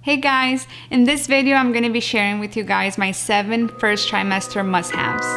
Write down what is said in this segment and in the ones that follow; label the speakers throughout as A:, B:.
A: Hey guys, in this video I'm going to be sharing with you guys my 7 first trimester must-haves.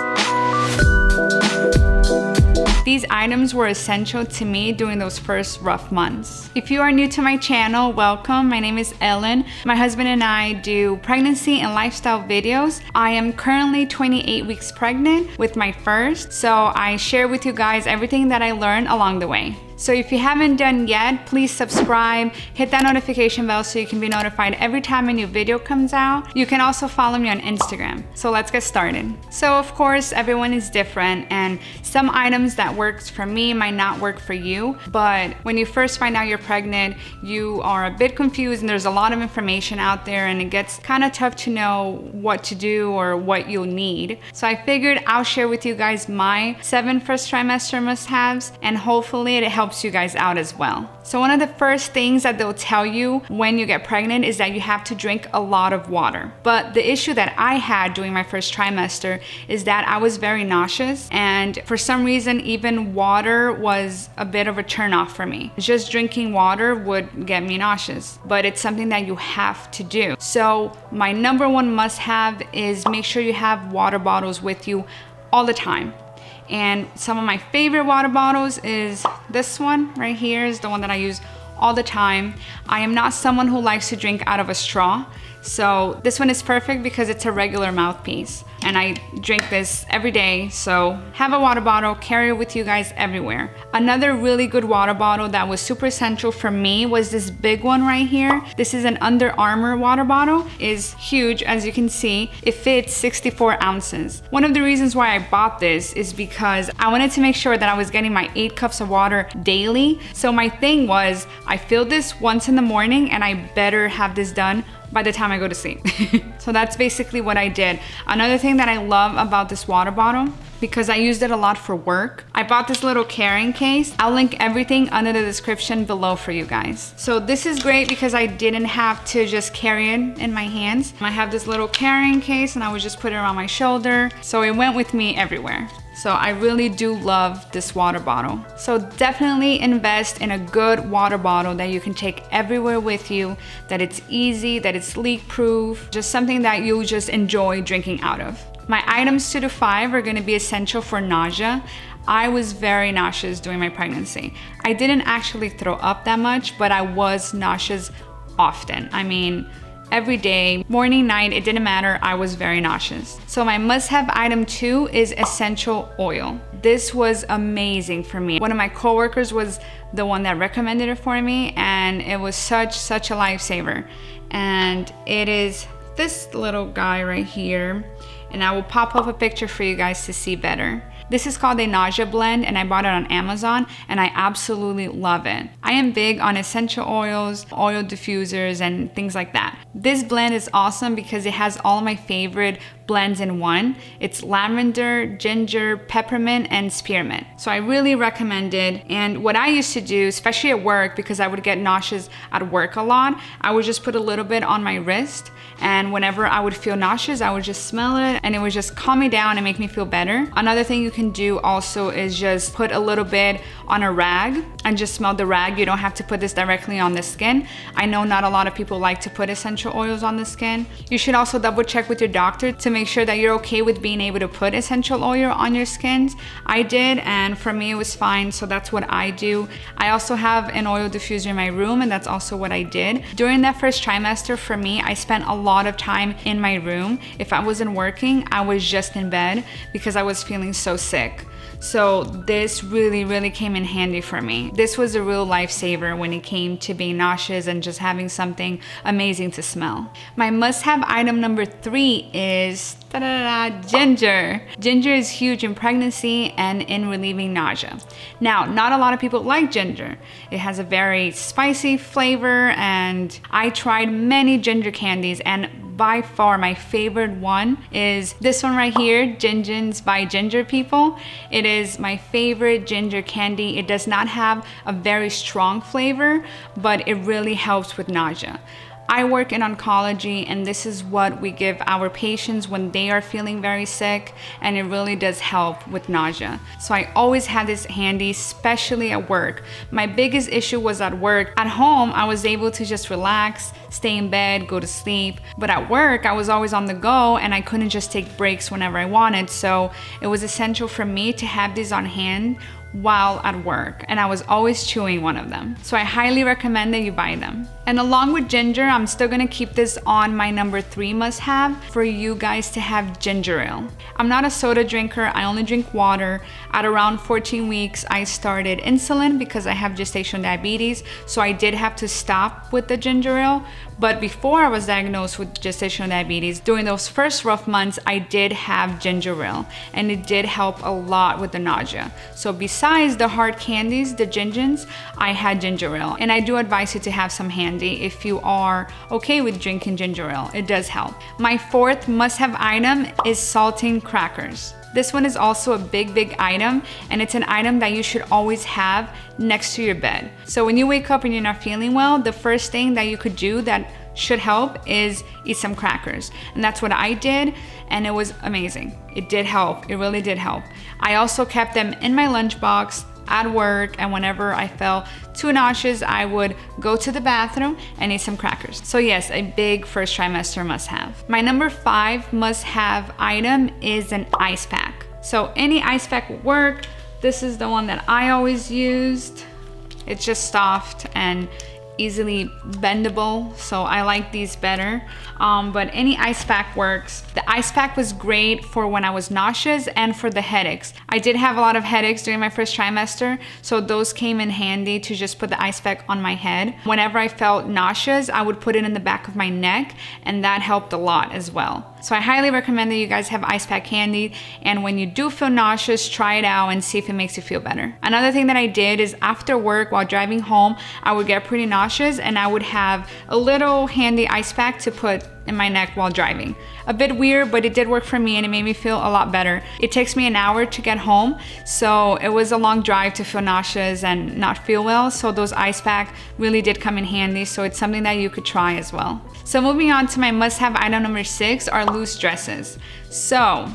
A: These items were essential to me during those first rough months. If you are new to my channel, welcome. My name is Ellen. My husband and I do pregnancy and lifestyle videos. I am currently 28 weeks pregnant with my first, so I share with you guys everything that I learned along the way. So if you haven't done yet, please subscribe, hit that notification bell so you can be notified every time a new video comes out. You can also follow me on Instagram. So let's get started. So of course, everyone is different and some items that works for me might not work for you. But when you first find out you're pregnant, you are a bit confused and there's a lot of information out there and it gets kind of tough to know what to do or what you'll need. So I figured I'll share with you guys my 7 first trimester must-haves and hopefully it helps you guys out as well. So one of the first things that they'll tell you when you get pregnant is that you have to drink a lot of water. But the issue that I had during my first trimester is that I was very nauseous, and for some reason even water was a bit of a turnoff for me. Just drinking water would get me nauseous, but it's something that you have to do. So my number one must-have is make sure you have water bottles with you all the time. And some of my favorite water bottles is this one right here, is the one that I use all the time. I am not someone who likes to drink out of a straw. So this one is perfect because it's a regular mouthpiece. And I drink this every day, so have a water bottle, carry it with you guys everywhere. Another really good water bottle that was super essential for me was this big one right here. This is an Under Armour water bottle. It's huge, as you can see. It fits 64 ounces. One of the reasons why I bought this is because I wanted to make sure that I was getting my 8 cups of water daily. So my thing was, I filled this once in the morning and I better have this done by the time I go to sleep. So that's basically what I did. Another thing that I love about this water bottle, because I used it a lot for work, I bought this little carrying case. I'll link everything under the description below for you guys. So this is great because I didn't have to just carry it in my hands. I have this little carrying case and I would just put it around my shoulder. So it went with me everywhere. So I really do love this water bottle. So definitely invest in a good water bottle that you can take everywhere with you, that it's easy, that it's leak proof, just something that you just enjoy drinking out of. My items 2 to 5 are gonna be essential for nausea. I was very nauseous during my pregnancy. I didn't actually throw up that much, but I was nauseous often. I mean, every day, morning, night, it didn't matter, I was very nauseous. So my must-have item 2 is essential oil. This was amazing for me. One of my coworkers was the one that recommended it for me, and it was such a lifesaver. And it is this little guy right here, and I will pop up a picture for you guys to see better. This is called a nausea blend and I bought it on Amazon and I absolutely love it. I am big on essential oils, oil diffusers and things like that. This blend is awesome because it has all of my favorite blends in one. It's lavender, ginger, peppermint, and spearmint. So I really recommend it. And what I used to do, especially at work, because I would get nauseous at work a lot, I would just put a little bit on my wrist, and whenever I would feel nauseous, I would just smell it and it would just calm me down and make me feel better. Another thing you can do also is just put a little bit on a rag and just smell the rag. You don't have to put this directly on the skin. I know not a lot of people like to put essential oils on the skin. You should also double check with your doctor to make sure that you're okay with being able to put essential oil on your skins. I did, and for me it was fine, so that's what I do. I also have an oil diffuser in my room, and that's also what I did. During that first trimester for me, I spent a lot of time in my room. If I wasn't working, I was just in bed because I was feeling so sick. So this really came in handy for me. This was a real lifesaver when it came to being nauseous and just having something amazing to smell. My must-have item number 3 is ginger. Ginger is huge in pregnancy and in relieving nausea. Now, not a lot of people like ginger. It has a very spicy flavor, and I tried many ginger candies, and by far my favorite one is this one right here, Gingins by Ginger People. It is my favorite ginger candy. It does not have a very strong flavor, but it really helps with nausea. I work in oncology, and this is what we give our patients when they are feeling very sick, and it really does help with nausea. So I always had this handy, especially at work. My biggest issue was at work. At home, I was able to just relax, stay in bed, go to sleep. But at work, I was always on the go, and I couldn't just take breaks whenever I wanted. So it was essential for me to have these on hand while at work, and I was always chewing one of them. So I highly recommend that you buy them. And along with ginger, I'm still gonna keep this on my number 3 must-have for you guys to have ginger ale. I'm not a soda drinker, I only drink water. At around 14 weeks, I started insulin because I have gestational diabetes, so I did have to stop with the ginger ale. But before I was diagnosed with gestational diabetes, during those first rough months, I did have ginger ale, and it did help a lot with the nausea. So besides the hard candies, the gingers, I had ginger ale. And I do advise you to have some handy if you are okay with drinking ginger ale. It does help. My 4th must-have item is saltine crackers. This one is also a big item, and it's an item that you should always have next to your bed. So when you wake up and you're not feeling well, the first thing that you could do that should help is eat some crackers. And that's what I did, and it was amazing. It did help. It really did help. I also kept them in my lunchbox at work, and whenever I felt too nauseous, I would go to the bathroom and eat some crackers. So yes, a big first trimester must-have. My number 5 must-have item is an ice pack. So any ice pack would work. This is the one that I always used. It's just soft and easily bendable, so I like these better. But any ice pack works. The ice pack was great for when I was nauseous and for the headaches. I did have a lot of headaches during my first trimester, so those came in handy to just put the ice pack on my head. Whenever I felt nauseous, I would put it in the back of my neck, and that helped a lot as well. So I highly recommend that you guys have ice pack handy, and when you do feel nauseous, try it out and see if it makes you feel better. Another thing that I did is after work, while driving home, I would get pretty nauseous, and I would have a little handy ice pack to put in my neck while driving. A bit weird, but it did work for me, and it made me feel a lot better. It takes me an hour to get home, so it was a long drive to feel nauseous and not feel well, so those ice packs really did come in handy, so it's something that you could try as well. So moving on to my must-have item number 6 are loose dresses. So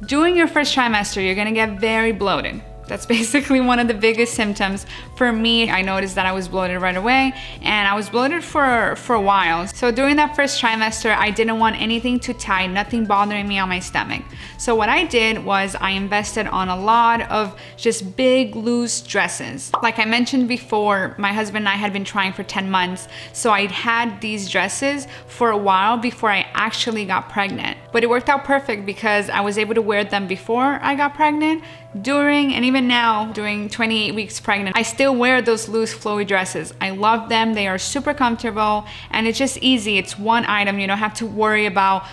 A: during your first trimester, you're gonna get very bloated. That's basically one of the biggest symptoms. For me, I noticed that I was bloated right away, and I was bloated for a while. So during that first trimester, I didn't want anything too tight, nothing bothering me on my stomach. So what I did was I invested on a lot of just big loose dresses. Like I mentioned before, my husband and I had been trying for 10 months. So I had these dresses for a while before I actually got pregnant. But it worked out perfect because I was able to wear them before I got pregnant, during, and even now, during 28 weeks pregnant. I still wear those loose flowy dresses. I love them. They are super comfortable, and it's just easy. It's one item. You don't have to worry about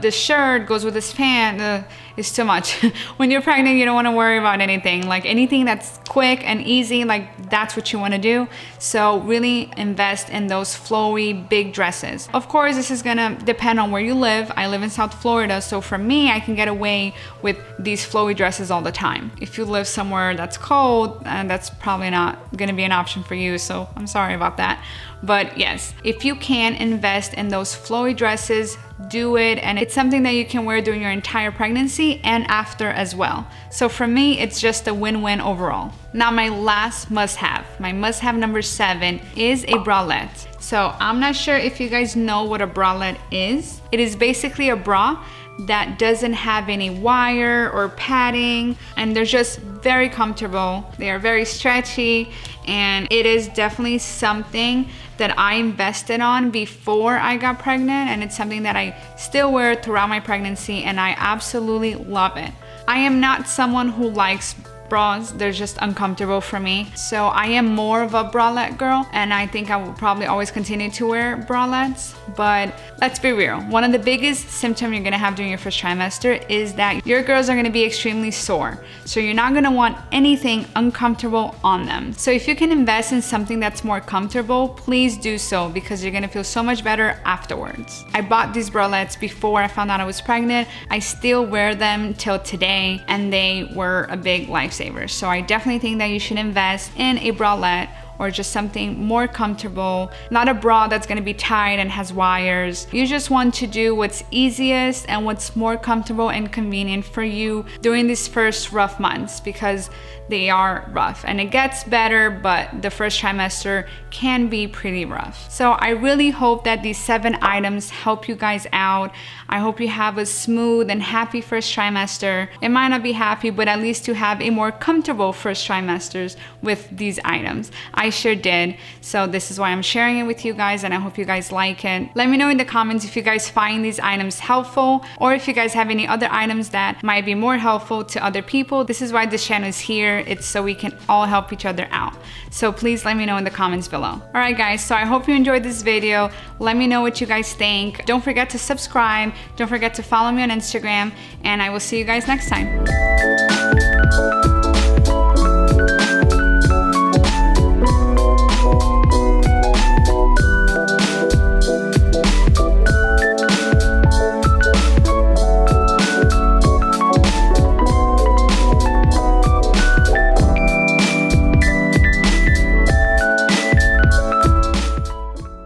A: the shirt goes with this pant. It's too much. When you're pregnant, you don't want to worry about anything. Like anything that's quick and easy, like that's what you want to do. So really invest in those flowy big dresses. Of course, this is gonna depend on where you live. I live in South Florida, so for me, I can get away with these flowy dresses all the time. If you live somewhere that's cold, that's probably not gonna be an option for you, so I'm sorry about that. But yes, if you can invest in those flowy dresses, do it, and it's something that you can wear during your entire pregnancy and after as well. So for me, it's just a win-win overall. Now my last must-have, my must-have number 7 is a bralette. So I'm not sure if you guys know what a bralette is. It is basically a bra that doesn't have any wire or padding, and they're just very comfortable. They are very stretchy, and it is definitely something that I invested on before I got pregnant, and it's something that I still wear throughout my pregnancy, and I absolutely love it. I am not someone who likes bras. They're just uncomfortable for me. So I am more of a bralette girl, and I think I will probably always continue to wear bralettes. But let's be real, one of the biggest symptoms you're gonna have during your first trimester is that your girls are gonna be extremely sore. So you're not gonna want anything uncomfortable on them. So if you can invest in something that's more comfortable, please do so, because you're gonna feel so much better afterwards. I bought these bralettes before I found out I was pregnant. I still wear them till today, and they were a big lifesaver. So I definitely think that you should invest in a bralette or just something more comfortable, not a bra that's gonna be tight and has wires. You just want to do what's easiest and what's more comfortable and convenient for you during these first rough months, because they are rough and it gets better, but the first trimester can be pretty rough. So I really hope that these 7 items help you guys out. I hope you have a smooth and happy first trimester. It might not be happy, but at least to have a more comfortable first trimesters with these items. I sure did. So this is why I'm sharing it with you guys, and I hope you guys like it. Let me know in the comments if you guys find these items helpful, or if you guys have any other items that might be more helpful to other people. This is why this channel is here. It's so we can all help each other out. So please let me know in the comments below. All right guys, so I hope you enjoyed this video. Let me know what you guys think. Don't forget to subscribe. Don't forget to follow me on Instagram, and I will see you guys next time.